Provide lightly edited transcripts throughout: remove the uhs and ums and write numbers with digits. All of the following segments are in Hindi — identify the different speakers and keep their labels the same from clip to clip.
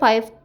Speaker 1: 5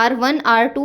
Speaker 1: R1 R2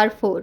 Speaker 1: R4۔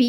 Speaker 1: B،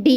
Speaker 1: D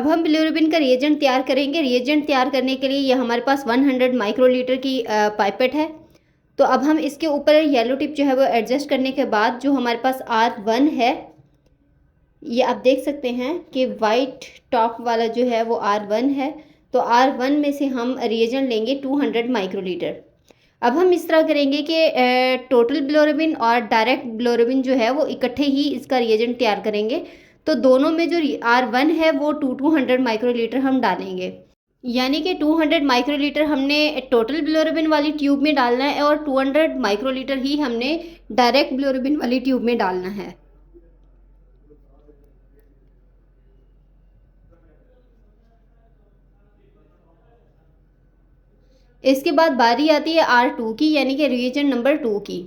Speaker 1: अब हम बिलिरुबिन का रिएजेंट तैयार करेंगे। रिएजेंट तैयार करने के लिए ये हमारे पास 100 माइक्रोलीटर की पाइपेट है। तो अब हम इसके ऊपर येलो टिप जो है वो एडजस्ट करने के बाद जो हमारे पास R1 है, ये आप देख सकते हैं कि वाइट टॉप वाला जो है वो R1 है। तो R1 में से हम रिएजेंट लेंगे 200 माइक्रोलीटर। अब हम इस तरह करेंगे कि टोटल बिलिरुबिन और डायरेक्ट बिलिरुबिन जो है वो इकट्ठे ही इसका रिएजेंट तैयार करेंगे। तो दोनों में जो R1 है वो 200 माइक्रोलीटर हम डालेंगे, यानी कि 200 माइक्रोलीटर हमने टोटल बिलिरुबिन वाली ट्यूब में डालना है और 200 माइक्रोलीटर ही हमने डायरेक्ट बिलिरुबिन वाली ट्यूब में डालना है। इसके बाद बारी आती है R2 की, यानी कि रिएजेंट नंबर 2 की।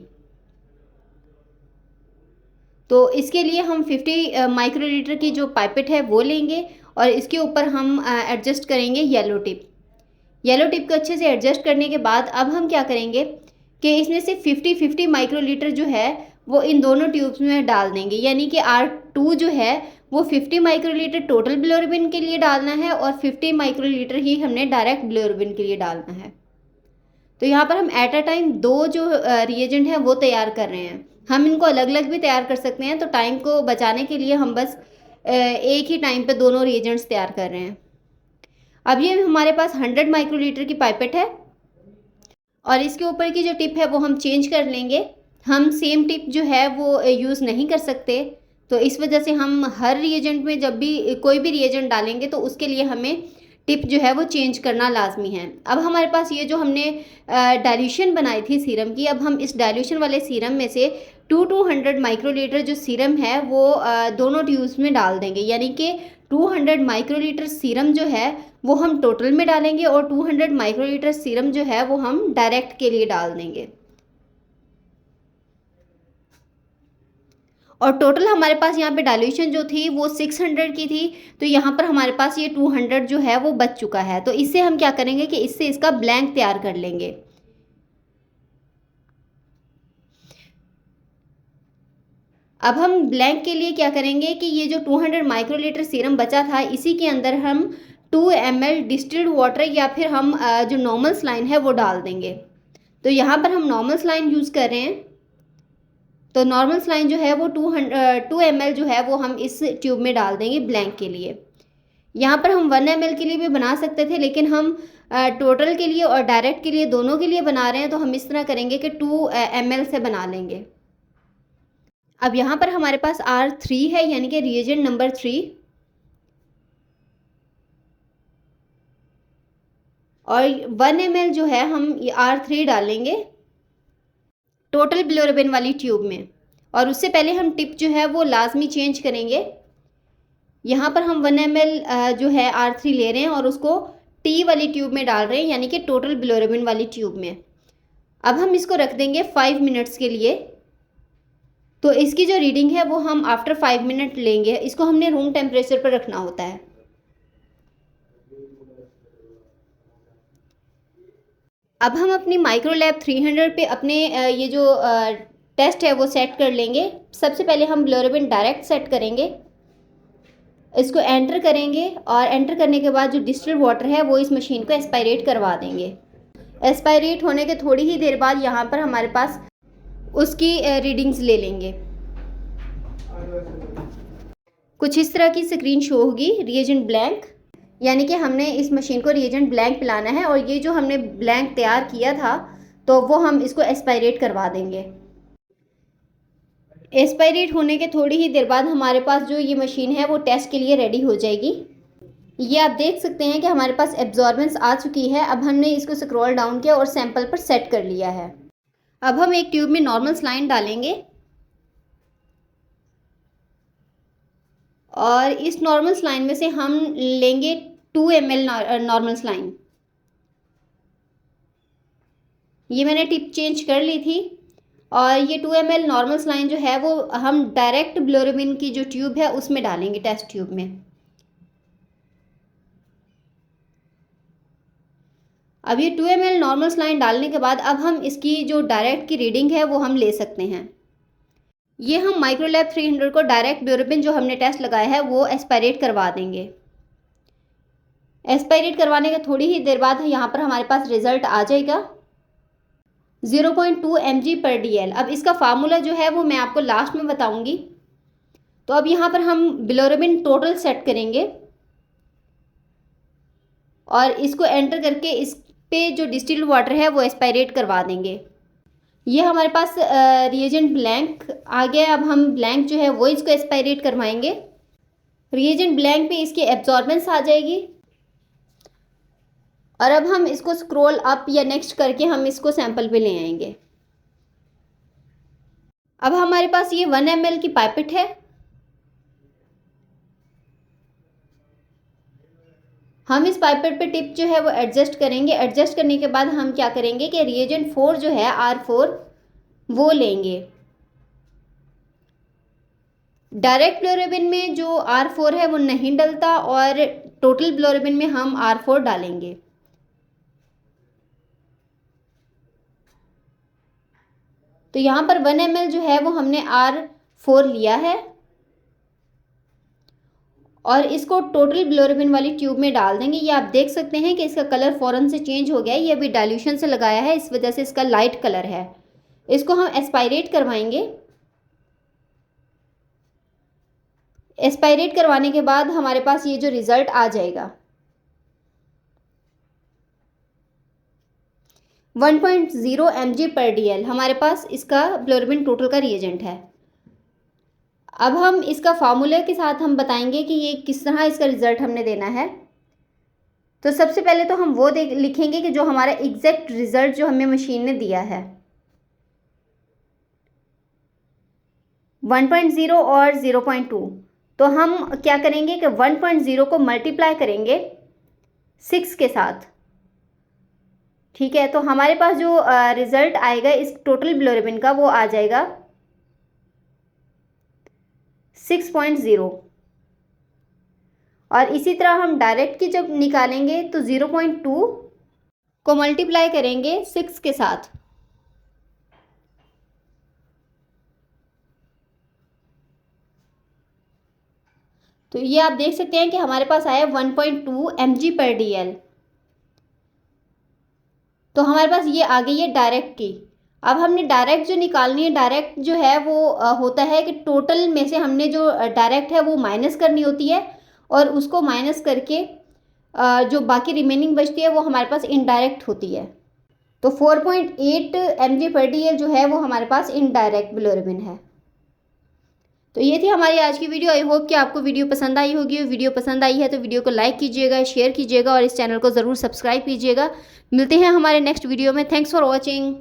Speaker 1: तो इसके लिए हम 50 माइक्रोलीटर की जो पाइपेट है वो लेंगे और इसके ऊपर हम एडजस्ट करेंगे येलो टिप। येलो टिप को अच्छे से एडजस्ट करने के बाद अब हम क्या करेंगे कि इसमें से 50 माइक्रोलीटर जो है वो इन दोनों ट्यूब्स में डाल देंगे, यानी कि R2 जो है वो 50 माइक्रोलीटर टोटल बिलिरुबिन के लिए डालना है और 50 माइक्रोलीटर ही हमने डायरेक्ट बिलिरुबिन के लिए डालना है। तो यहाँ पर हम एट अ टाइम दो जो रिएजेंट हैं वो तैयार कर रहे हैं। हम इनको अलग अलग भी तैयार कर सकते हैं, तो टाइम को बचाने के लिए हम बस एक ही टाइम पे दोनों रिएजेंट्स तैयार कर रहे हैं। अब ये हमारे पास 100 माइक्रोलीटर की पाइपेट है और इसके ऊपर की जो टिप है वो हम चेंज कर लेंगे। हम सेम टिप जो है वो यूज़ नहीं कर सकते, तो इस वजह से हम हर रिएजेंट में जब भी कोई भी रिएजेंट डालेंगे तो उसके लिए हमें टिप जो है वो चेंज करना लाजमी है। अब हमारे पास ये जो हमने डाइल्यूशन बनाई थी सीरम की, अब हम इस डाइल्यूशन वाले सीरम में से 200 माइक्रोलीटर जो सीरम है वो दोनों ट्यूब्स में डाल देंगे, यानी कि 200 माइक्रोलीटर सीरम जो है वो हम टोटल में डालेंगे और 200 माइक्रोलीटर सीरम जो है वो हम डायरेक्ट के लिए डाल देंगे। और टोटल हमारे पास यहाँ पे डाइल्यूशन जो थी वो 600 की थी, तो यहाँ पर हमारे पास ये 200 जो है वो बच चुका है। तो इससे हम क्या करेंगे कि इससे इसका ब्लैंक तैयार कर लेंगे। अब हम ब्लैंक के लिए क्या करेंगे कि ये जो 200 माइक्रोलीटर सीरम बचा था इसी के अंदर हम 2 ml डिस्टिल्ड वाटर या फिर हम जो नॉर्मल सलाइन है वो डाल देंगे। तो यहाँ पर हम नॉर्मल सलाइन यूज़ कर रहे हैं, तो नॉर्मल सलाइन जो है वो 2 ml जो है वो हम इस ट्यूब में डाल देंगे ब्लैंक के लिए। यहाँ पर हम 1 ml के लिए भी बना सकते थे, लेकिन हम टोटल के लिए और डायरेक्ट के लिए दोनों के लिए बना रहे हैं, तो हम इस तरह करेंगे कि 2 ml से बना लेंगे। अब यहाँ पर हमारे पास R3 है, यानी कि रिएजेंट नंबर 3, और 1 ml जो है हम R3 डालेंगे टोटल बिलिरुबिन वाली ट्यूब में। और उससे पहले हम टिप जो है वो लाजमी चेंज करेंगे। यहाँ पर हम 1 ml जो है R3 ले रहे हैं और उसको T वाली ट्यूब में डाल रहे हैं, यानी कि टोटल बिलिरुबिन वाली ट्यूब में। अब हम इसको रख देंगे 5 मिनट्स के लिए। तो इसकी जो रीडिंग है वो हम आफ्टर 5 मिनट लेंगे। इसको हमने रूम टेम्परेचर पर रखना होता है। अब हम अपनी माइक्रोलैब 300 पे अपने ये जो टेस्ट है वो सेट कर लेंगे। सबसे पहले हम बिलिरुबिन डायरेक्ट सेट करेंगे, इसको एंटर करेंगे और एंटर करने के बाद जो डिस्टिल्ड वाटर है वो इस मशीन को एस्पायरेट करवा देंगे। एस्पायरेट होने के थोड़ी ही देर बाद यहाँ पर हमारे पास उसकी रीडिंग्स ले लेंगे। कुछ इस तरह की स्क्रीन शो होगी, रिएजेंट ब्लैंक, यानी कि हमने इस मशीन को रिएजेंट ब्लैंक पिलाना है और ये जो हमने ब्लैंक तैयार किया था तो वो हम इसको एस्पायरेट करवा देंगे। एस्पायरेट होने के थोड़ी ही देर बाद हमारे पास जो ये मशीन है वो टेस्ट के लिए रेडी हो जाएगी। ये आप देख सकते हैं कि हमारे पास एब्जॉर्बेंस आ चुकी है। अब हमने इसको स्क्रॉल डाउन किया और सैंपल पर सेट कर लिया है। अब हम एक ट्यूब में नॉर्मल सलाइन डालेंगे और इस नॉर्मल सलाइन में से हम लेंगे 2 ml नॉर्मल सलाइन। ये मैंने टिप चेंज कर ली थी और ये 2 ml नॉर्मल सलाइन जो है वो हम डायरेक्ट बिलिरुबिन की जो ट्यूब है उसमें डालेंगे, टेस्ट ट्यूब में। अब ये 2 ml नॉर्मल सलाइन डालने के बाद अब हम इसकी जो डायरेक्ट की रीडिंग है वो हम ले सकते हैं। ये हम माइक्रोलैब 300 को डायरेक्ट बिलिरुबिन जो हमने टेस्ट लगाया है वो एस्पायरेट करवा देंगे। एक्सपायरेट करवाने के थोड़ी ही देर बाद यहाँ पर हमारे पास रिज़ल्ट आ जाएगा 0.2 mg/dl। अब इसका फार्मूला जो है वो मैं आपको लास्ट में बताऊंगी। तो अब यहाँ पर हम बिलोरुबिन टोटल सेट करेंगे और इसको एंटर करके इस पे जो डिस्टिल्ड वाटर है वो एक्सपायरेट करवा देंगे। ये हमारे पास रिएजेंट ब्लैंक आ गया। अब हम ब्लैंक जो है वो इसको एक्सपायरेट करवाएंगे। रिएजेंट ब्लैंक पे इसकी एब्जॉर्बेंस आ जाएगी और अब हम इसको स्क्रॉल अप या नेक्स्ट करके हम इसको सैंपल पे ले आएंगे। अब हमारे पास ये 1 ml की पाइपेट है। हम इस पाइपेट पे टिप जो है वो एडजस्ट करेंगे। एडजस्ट करने के बाद हम क्या करेंगे कि रिएजेंट 4 जो है R4 वो लेंगे। डायरेक्ट बिलोरुबिन में जो R4 है वो नहीं डलता और टोटल बिलोरुबिन में हम R4 डालेंगे। तो यहाँ पर 1 ml जो है वो हमने R4 लिया है और इसको टोटल बिलोरुबिन वाली ट्यूब में डाल देंगे। ये आप देख सकते हैं कि इसका कलर फ़ौरन से चेंज हो गया है। ये अभी डाइल्यूशन से लगाया है, इस वजह से इसका लाइट कलर है। इसको हम एक्सपायरेट करवाएंगे। एक्सपायरेट करवाने के बाद हमारे पास ये जो रिज़ल्ट आ जाएगा 1.0 mg/dl हमारे पास इसका बिलोरुबिन टोटल का रिएजेंट है। अब हम इसका फार्मूले के साथ हम बताएंगे कि ये किस तरह इसका रिज़ल्ट हमने देना है। तो सबसे पहले तो हम वो लिखेंगे कि जो हमारा एग्जैक्ट रिज़ल्ट जो हमें मशीन ने दिया है 1.0 और 0.2। तो हम क्या करेंगे कि 1.0 को मल्टीप्लाई करेंगे 6 के साथ। ठीक है, तो हमारे पास जो रिज़ल्ट आएगा इस टोटल बिलोरुबिन का वो आ जाएगा 6.0। और इसी तरह हम डायरेक्ट की जब निकालेंगे तो 0.2 को मल्टीप्लाई करेंगे 6 के साथ। तो ये आप देख सकते हैं कि हमारे पास आया 1.2 mg/dl। तो हमारे पास ये आ गई है डायरेक्ट की। अब हमने डायरेक्ट जो निकालनी है, डायरेक्ट जो है वो होता है कि टोटल में से हमने जो डायरेक्ट है वो माइनस करनी होती है और उसको माइनस करके जो बाकी रिमेनिंग बचती है वो हमारे पास इनडायरेक्ट होती है। तो 4.8 mg/dl जो है वो हमारे पास इनडायरेक्ट बिलोरुबिन है। तो ये थी हमारी आज की वीडियो। आई होप कि आपको वीडियो पसंद आई होगी। वीडियो पसंद आई है तो वीडियो को लाइक कीजिएगा, शेयर कीजिएगा और इस चैनल को ज़रूर सब्सक्राइब कीजिएगा। मिलते हैं हमारे नेक्स्ट वीडियो में। Thanks for watching.